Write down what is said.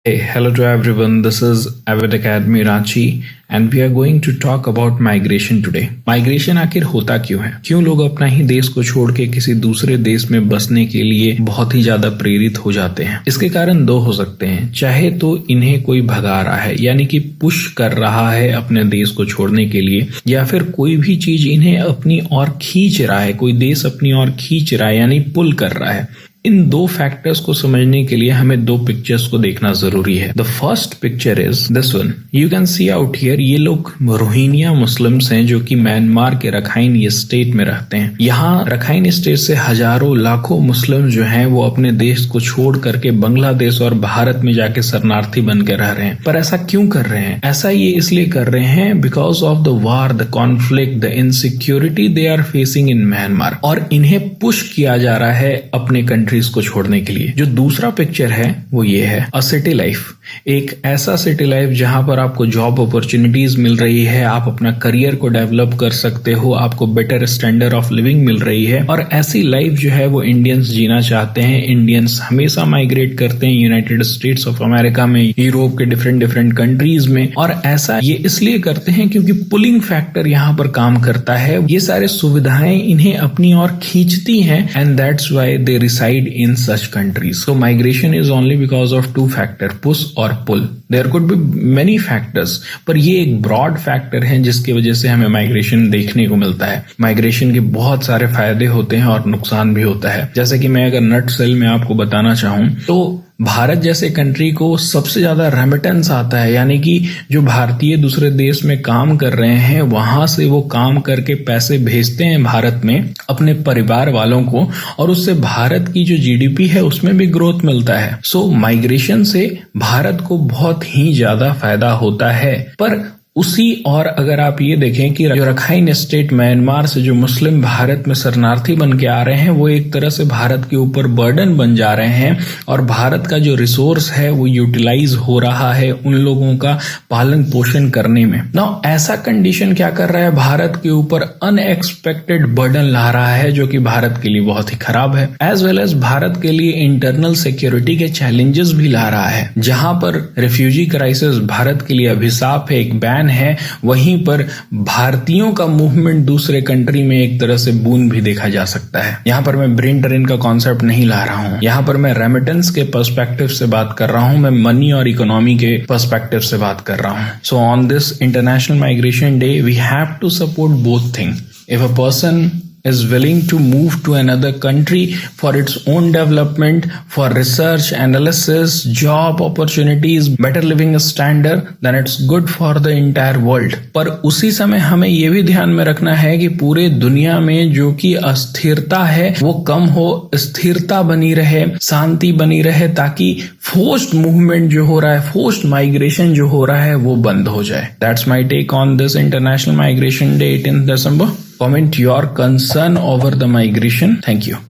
Hey, hello to everyone. This is Avid Academy Ranchi and we are going to talk about migration today. Migration आखिर होता क्यों है? क्यों लोग अपना ही देश को छोड़ के किसी दूसरे देश में बसने के लिए बहुत ही ज्यादा प्रेरित हो जाते हैं? इसके कारण दो हो सकते हैं। चाहे तो इन्हें कोई भगा रहा है, यानी कि पुश कर रहा है अपने देश को छोड़ने के लिए, या फिर कोई भी चीज इन्हें अपनी ओर खींच रहा है, कोई देश अपनी ओर खींच रहा है यानी पुल कर रहा है। इन दो फैक्टर्स को समझने के लिए हमें दो पिक्चर्स को देखना जरूरी है। The first picture is this one. You can see out here, ये लोग रोहिंग्या मुस्लिम्स हैं जो कि म्यांमार के रखाइन ये स्टेट में रहते हैं। यहाँ रखाइन स्टेट से हजारों लाखों मुस्लिम जो हैं वो अपने देश को छोड़ करके बांग्लादेश और भारत में जाके शरणार्थी बन के रह रहे हैं। पर ऐसा क्यों कर रहे हैं? ऐसा ये इसलिए कर रहे हैं because of the war, the conflict, the insecurity they are facing in Myanmar, और इन्हें पुश किया जा रहा है अपने कंट्रीज को छोड़ने के लिए। जो दूसरा पिक्चर है वो ये है, अ सिटी लाइफ। एक ऐसा सिटी लाइफ जहां पर आपको जॉब अपॉर्चुनिटीज मिल रही है, आप अपना करियर को डेवलप कर सकते हो, आपको बेटर स्टैंडर्ड ऑफ लिविंग मिल रही है। और ऐसी लाइफ जो है वो इंडियंस जीना चाहते हैं। इंडियंस हमेशा माइग्रेट करते हैं यूनाइटेड स्टेट्स ऑफ अमेरिका में, यूरोप के डिफरेंट कंट्रीज में, और ऐसा ये इसलिए करते हैं क्योंकि पुलिंग फैक्टर यहाँ पर काम करता है। ये सारे सुविधाएं इन्हें अपनी ओर खींचती हैं and that's why they reside in such countries. So migration is only because of two factors, push और pull. There could be many factors, पर ये एक broad factor है जिसकी वजह से हमें माइग्रेशन देखने को मिलता है। माइग्रेशन के बहुत सारे फायदे होते हैं और नुकसान भी होता है। जैसे कि मैं अगर नट सेल में आपको बताना चाहूँ तो भारत जैसे कंट्री को सबसे ज्यादा रेमिटेंस आता है, यानी कि जो भारतीय दूसरे देश में काम कर रहे हैं वहां से वो काम करके पैसे भेजते हैं भारत में अपने परिवार वालों को, और उससे भारत की जो जीडीपी है उसमें भी ग्रोथ मिलता है। सो माइग्रेशन से भारत को बहुत ही ज्यादा फायदा होता है। पर उसी और अगर आप ये देखें कि जो रखाइन स्टेट म्यांमार से जो मुस्लिम भारत में शरणार्थी बन के आ रहे हैं वो एक तरह से भारत के ऊपर बर्डन बन जा रहे हैं, और भारत का जो रिसोर्स है वो यूटिलाइज हो रहा है उन लोगों का पालन पोषण करने में। नाउ ऐसा कंडीशन क्या कर रहा है, भारत के ऊपर अनएक्सपेक्टेड बर्डन ला रहा है जो कि भारत के लिए बहुत ही खराब है। एज वेल एज भारत के लिए इंटरनल सिक्योरिटी के चैलेंजेस भी ला रहा है। जहां पर रिफ्यूजी क्राइसिस भारत के लिए अभिशाप है, एक बैन है, वहीं पर भारतीयों का मूवमेंट दूसरे कंट्री में एक तरह से बूंद भी देखा जा सकता है। यहाँ पर मैं ब्रेन ड्रेन का कॉन्सेप्ट नहीं ला रहा हूँ, यहाँ पर मैं रेमिटेंस के पर्सपेक्टिव से बात कर रहा हूँ, मैं मनी और इकोनॉमी के पर्सपेक्टिव से बात कर रहा हूँ। So on this international migration day we have to support both thing. If a person is willing to move to another country for its own development, for research, analysis, job opportunities, better living standard, then it's good for the entire world. पर उसी समय हमें ये भी ध्यान में रखना है कि पूरे दुनिया में जो कि अस्थिरता है वो कम हो, स्थिरता बनी रहे, शांति बनी रहे, ताकि फोर्स्ड मूवमेंट जो हो रहा है, फोर्स्ड माइग्रेशन जो हो रहा है वो बंद हो जाए। That's my take on this International Migration Day 18th December. Comment your concern over the migration. Thank you.